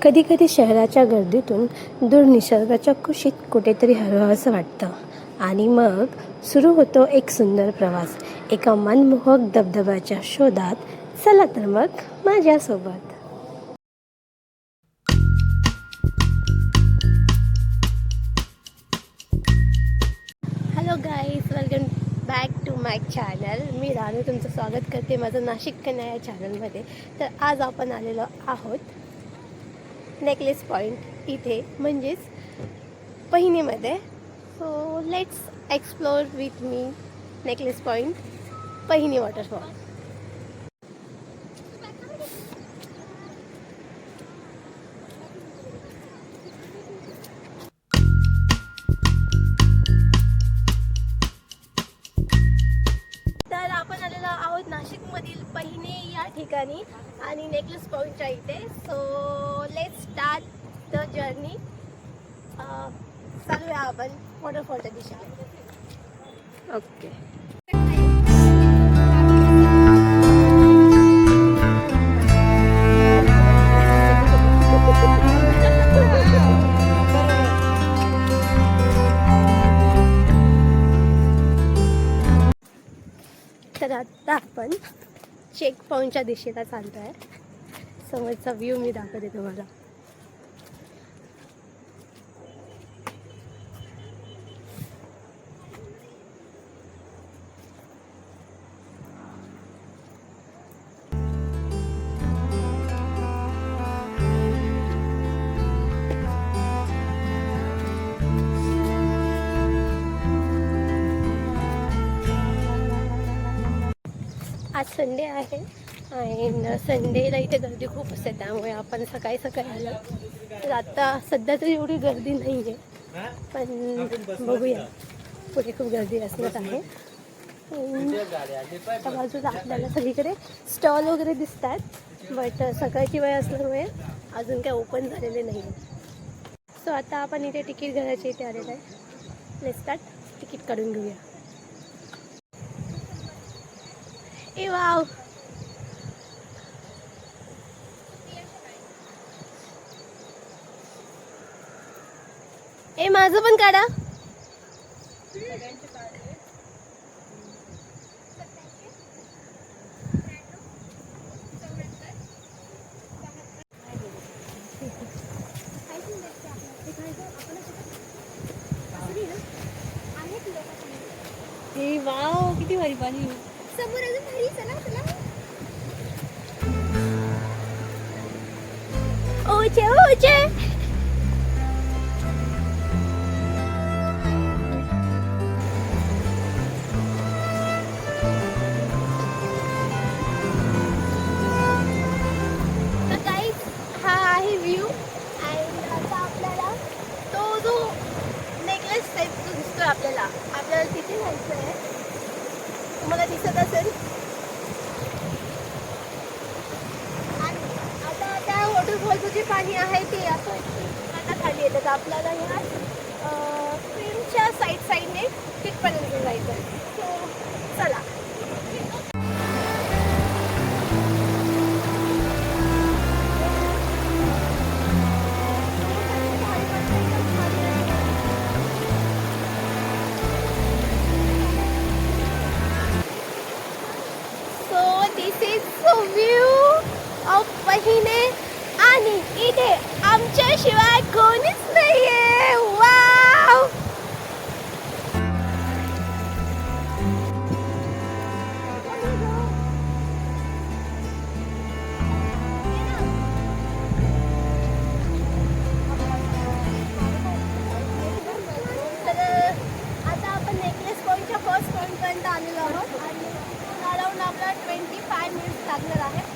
कधी कधी शहराच्या गर्दीतून दूर निसर्गाच्या कुशीत कुठेतरी हरवावंसं वाटतं आणि मग सुरू होतो एक सुंदर प्रवास एका मनमोहक धबधब्याच्या शोधात. चला तर मग माझ्यासोबत. Hello guys, welcome back to my channel. मी रानू तुमचं स्वागत करते माझं नाशिक कन्या या चॅनलमध्ये. तर आज आपण आलेलो आहोत नेकलेस पॉईंट इथे, म्हणजेच पहिनीमध्ये. So let's explore with me necklace point, Pahini waterfall. तर आपण आलेलो आहोत नाशिकमधील पहिने या ठिकाणी आणि नेकलेस पॉईंटच्या इथे. So let's start the journey. चालूया आपण वॉटरफॉलच्या दिशेने. ओके. तर आता आपण चेक पॉईंटच्या दिशेला चालतो आहे. समोरचा व्ह्यू मी दाखवते तुम्हाला. आज संडे आहे आणि संडेला इथे गर्दी खूप असते, त्यामुळे आपण सकाळी सकाळी आलो. तर आता सध्या तर एवढी गर्दी नाही आहे, पण बघूया, पुढे खूप गर्दी असणार आहे. त्या बाजूला आपल्याला सगळीकडे स्टॉल वगैरे दिसतात, बट सकाळची वेळ असल्यामुळे अजून काय ओपन झालेले नाही. सो आता आपण इथे तिकीट घराच्या इथे आलेलं आहे. Let's start. तिकीट काढून घेऊया. ए वाव, ए माझं पण काढा. ए वाव, किती भारी पाणी समोर. अजून भारी. चला चला. ओचे ओचे. तर गाईज, हा आहे व्ह्यू. आणि आता आपल्याला तो जो नेकलेस टाईप जो दिसतोय आपल्याला तिथे जायचं आहे. तुम्हाला दिसत असेल. आणि आता त्या वॉटरफॉलचं जे पाणी आहे ते असं आता खाली येतं. तर आपल्याला ह्या ट्रेनच्या साईडने तिथपर्यंत जायचं आहे. सो चला. दिस इज द व्ह्यू ऑफ पहिने आणि इथे आमच्याशिवाय कोणीच नाहीये. वाव. तर आता आपण नेकलेस पॉईंटच्या फर्स्ट पॉईंटपर्यंत आलेलो आहोत आणि अराउंड आपल्याला 25 मिनिट्स लागणार आहे.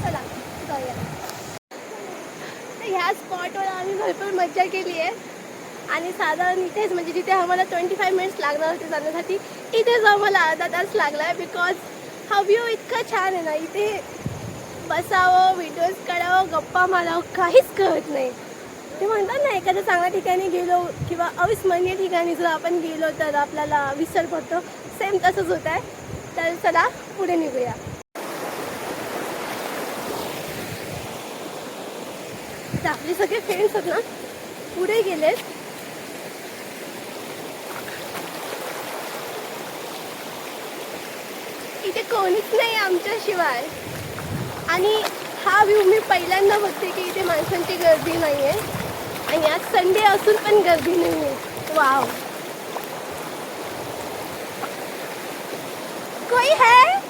चला जाऊया. तर ह्या स्पॉटवर आम्ही भरपूर मज्जा केली आहे आणि साधारण इथेच, म्हणजे जिथे आम्हाला 25 मिनिट्स लागणार होते जाण्यासाठी, इथेच आम्हाला अर्धा तास लागला आहे. बिकॉज हा व्ह्यू इतका छान आहे ना, इथे बसावं, व्हिडिओज काढावं, गप्पा मारावं, काहीच कळत नाही. ते म्हणतात ना, एखाद्या चांगल्या ठिकाणी गेलो किंवा अविस्मरणीय ठिकाणी जर आपण गेलो तर आपल्याला विसर पडतो. सेम तसंच होत आहे. तर चला पुढे निघूया. आता आपले सगळे फ्रेंड्स आहेत ना पुढे गेलेत. इथे कोणीच नाही आमच्याशिवाय. आणि हा व्ह्यू मी पहिल्यांदा बघते की इथे माणसांची गर्दी नाही आहे. आणि आज संडे असून पण गर्दी नाही आहे. वाव, कोई है?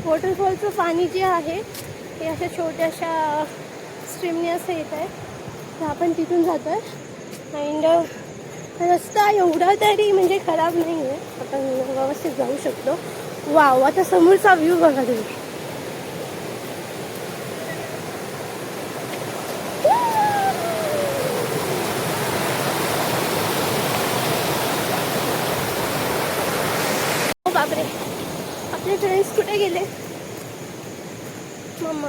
वॉटरफॉलचं पाणी जे आहे ते अशा छोट्याशा स्ट्रीमने असं येत आहे. तर आपण तिथून जातो आहे. अँड रस्ता एवढा तरी म्हणजे खराब नाही आहे, आपण व्यवस्थित जाऊ शकतो. वाव, आता समोरचा व्ह्यू बघा तुम्ही. बापरे, आपले फ्रेंड्स कुठे गेले? मम्मा,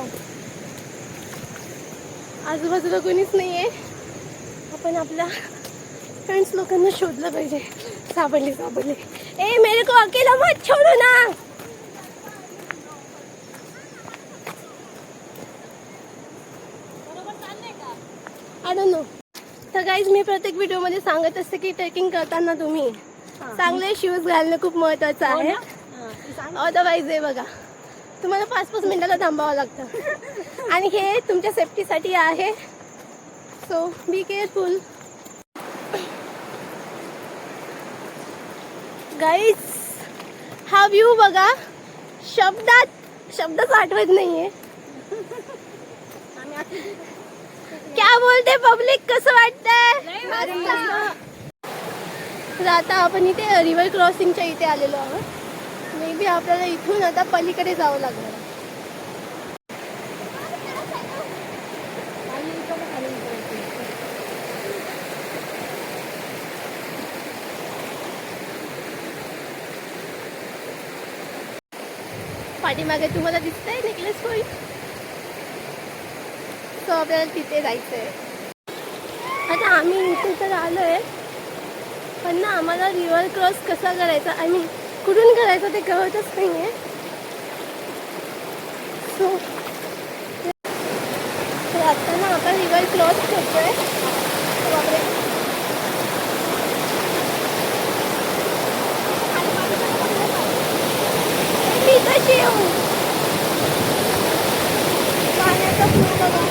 आजूबाजूला कोणीच नाही आहे. आपण आपल्या फ्रेंड्स लोकांना शोधलं पाहिजे. सापडले सापडले. ए, मेरे को अकेला मत छोड़ो ना. I don't know. तर गाईज, मी प्रत्येक व्हिडिओमध्ये सांगत असते की ट्रेकिंग करताना तुम्ही चांगले शूज घालणं खूप महत्त्वाचं आहे. अदरवाईज हे बघा, तुम्हाला 5-5 मिनिटाला थांबावं लागतं. आणि हे तुमच्या सेफ्टीसाठी आहे. So be careful. गाईज, हा व्ह्यू बघा, शब्दच आठवत नाहीये. क्या बोलते पब्लिक, कसं वाटतंय? तर आता आपण इथे रिव्हर क्रॉसिंगच्या इथे आलेलो आहोत. मे बी आपल्याला इथून आता पलीकडे जावं लागणार. पाठीमागे तुम्हाला दिसतंय नेकलेस पॉइंट. सो आपल्याला तिथे जायचंय. आता आम्ही इथे तर आलोय, पण ना आम्हाला रिव्हर क्रॉस कसा करायचा आणि कुठून करायचं ते कळतच नाहीये. सो आता ना आपण रिव्हर क्रॉस करतोय. बापरे, मी कशी येऊ? पाण्याचा फ्लो बघा.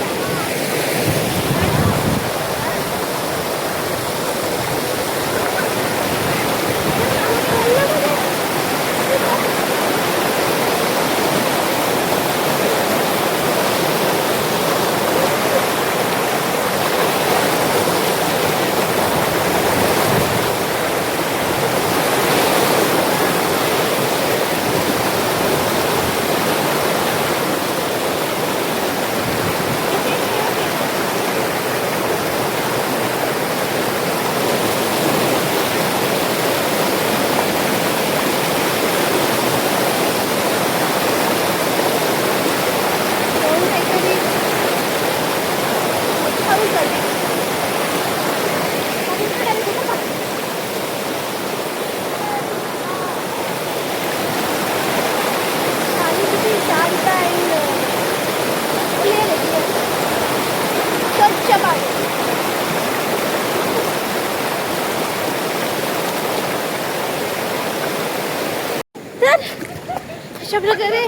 अशा प्रकारे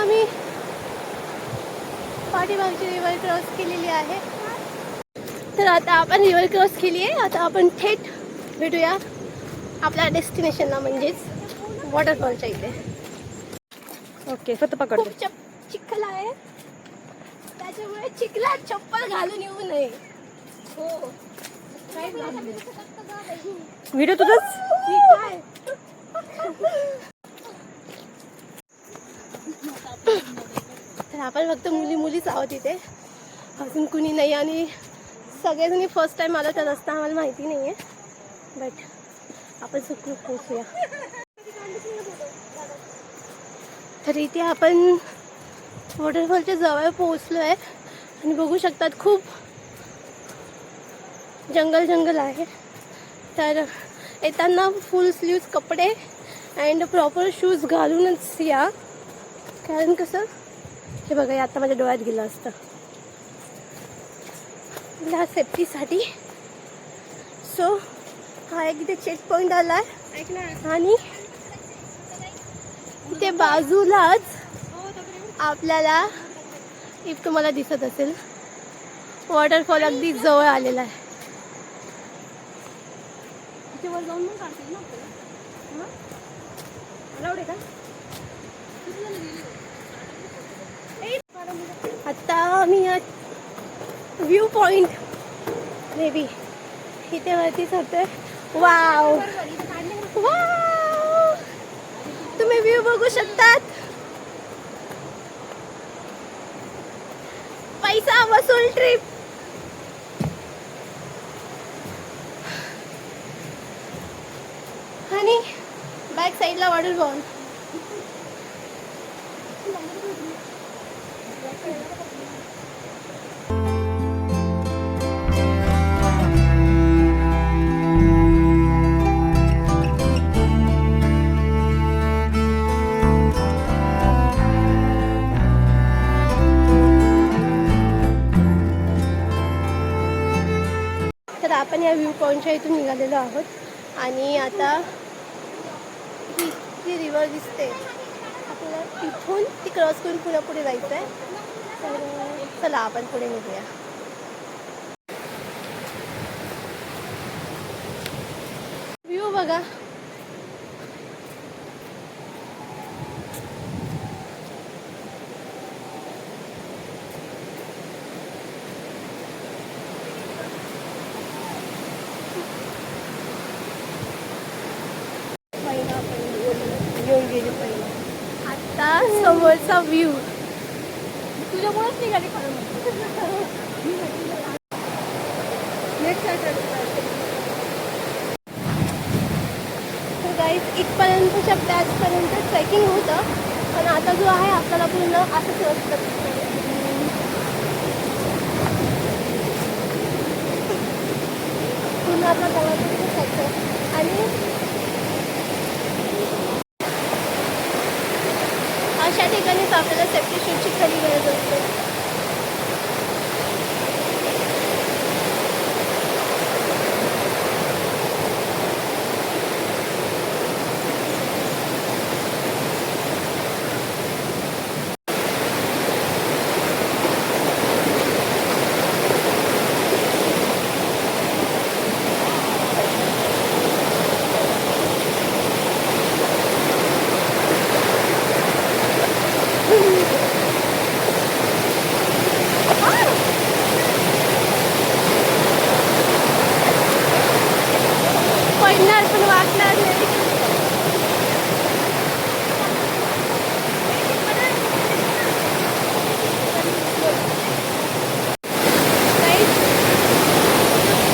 आम्ही पाठीमागची रिव्हर क्रॉस केलेली आहे. तर आता आपण रिव्हर क्रॉस केली आहे. आता आपण थेट भेटूया आपल्या डेस्टिनेशनला, म्हणजेच वॉटरफॉलच्या इथे. ओके, फक्त पकडतो. चिखल आहे, त्याच्यामुळे चिखलात चप्पल घालून येऊ नये. हो, व्हिडिओ तुझंच. काय तर आपण फक्त मुलीच आहोत इथे, अजून कुणी नाही. आणि सगळेजणी फर्स्ट टाइम आलो तर रस्ता आम्हाला माहिती नाही आहे. बट आपण सुखरूप पोहोचूया. तर इथे आपण वॉटरफॉलच्या जवळ पोहोचलो आहे. आणि बघू शकतात खूप जंगल आहे. तर येताना फुल स्लीव्स कपडे अँड प्रॉपर शूज घालूनच या, कारण कसं हे बघा, हे आता माझ्या डोळ्यात गेलं असतं. या सेफ्टीसाठी. सो हा एक इथे चेक पॉईंट आला आहे आणि इथे बाजूलाच आपल्याला, इफ तुम्हाला दिसत असेल, वॉटरफॉल अगदी जवळ आलेला आहे. वर जाऊन मग काढतील ना आपल्याला. अलाउड आहे का? आता आम्ही व्ह्यू पॉइंट मे बी इथे वरतीच होतोय. वाव वाव, तुम्ही व्ह्यू बघू शकतात. पैसा वसूल ट्रिप. आणि बॅक साईडला वॉटरफॉल. तर आपण या व्ह्यू पॉईंटच्या इथून निघालेलो आहोत आणि आता ही रिव्हर दिसते, आपल्याला तिथून ती क्रॉस करून पुन्हा पुढे जायचं आहे. तर चला आपण पुढे निघूया. व्ह्यू बघा. येऊन गेली पहिला. आता समोरचा व्ह्यू तुझ्यामुळेच निघाली खरं. गाईज इथपर्यंतच्या बॅचपर्यंत ट्रेकिंग होतं, पण आता जो आहे आपल्याला पूर्ण असंच रस्ता पूर्ण आपला गावात आणि अशा ठिकाणीच आपल्याला सेफ्टी शूजची खरी गरज असते. पडणार पण वाटणार नाही.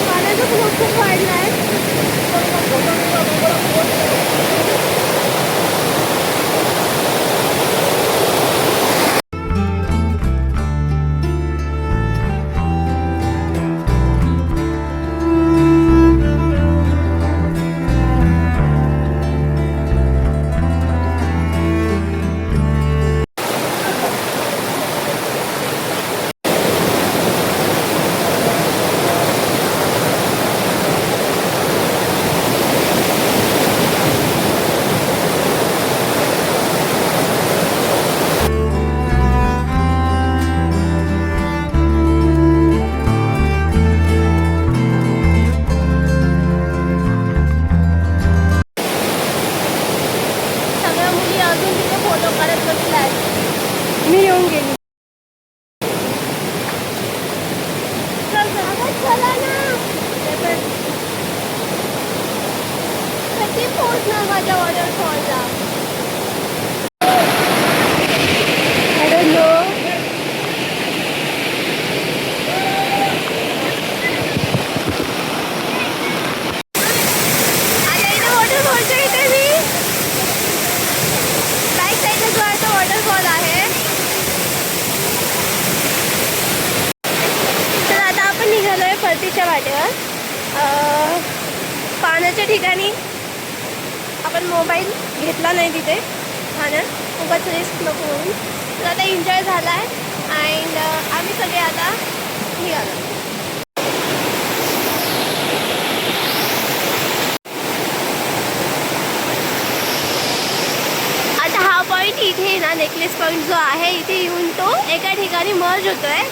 पाण्याचा फ्लो खूप वाढला आहे. मी येऊन गेली. कधी पोहोचणार माझ्या वॉटरफॉलला? I don't know. आता इथे वॉटरफॉलच्या इथे मी बॅक साईडला जो आहे तो वॉटरफॉल आहे. पण मोबाईल घेतला नाही तिथे ठाण्यात उगाच रिस्क नको म्हणून. तर आता एन्जॉय झाला आहे अँड आम्ही सगळे आता निघालो. आता हा पॉईंट इथे ना नेकलेस पॉईंट जो आहे इथे येऊन तो एका ठिकाणी मर्ज होतोय.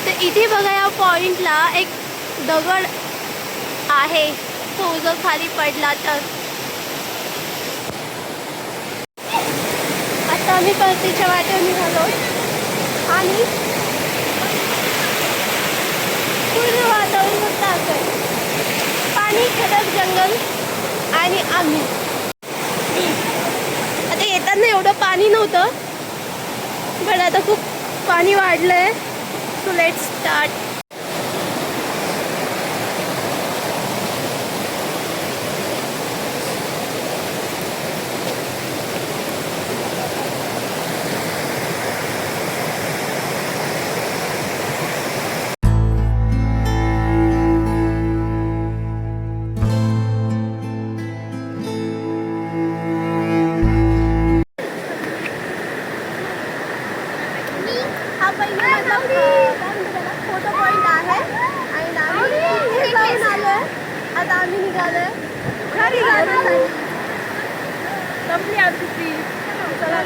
तर इथे बघा या पॉईंटला एक दगड आहे, तो जर खाली पडला तर. आता आम्ही परतीच्या वाटेवर निघालो आणि पूर्ण वातावरण फक्त असं आहे. पाणी, खडक जंगल आणि आम्ही. आता येताना एवढं पाणी नव्हतं पण आता खूप पाणी वाढलंय. So let's start. हा पहिला फोटो पॉईंट आहे आणि आम्ही इथे जाऊन आलो आहे. आता आम्ही निघालो आहे घरी जाण्यासाठी. संपली आमची ट्रीप. चला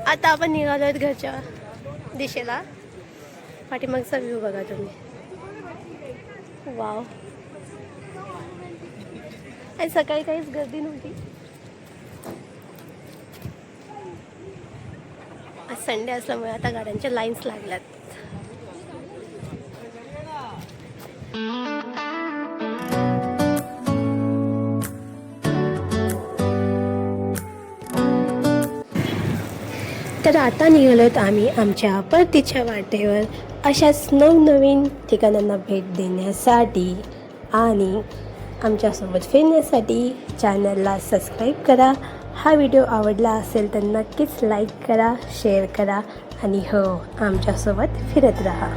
आता आपण निघालो आहेत घरच्या दिशेला. पाठीमागचा व्ह्यू बघा तुम्ही. वाव. आणि सकाळी काहीच गर्दी नव्हती. आज संडे असल्यामुळे आता गाड्यांच्या लाईन्स लागल्यात. तर आता निघालोत आम्ही आमच्या परतीच्या वाटेवर अशाच नवनवीन ठिकाणांना भेट देण्यासाठी आणि आमच्यासोबत फिरण्यासाठी. चॅनलला सबस्क्राईब करा. हा व्हिडिओ आवडला असेल तर नक्कीच लाईक करा, शेअर करा आणि हो आमच्यासोबत फिरत राहा.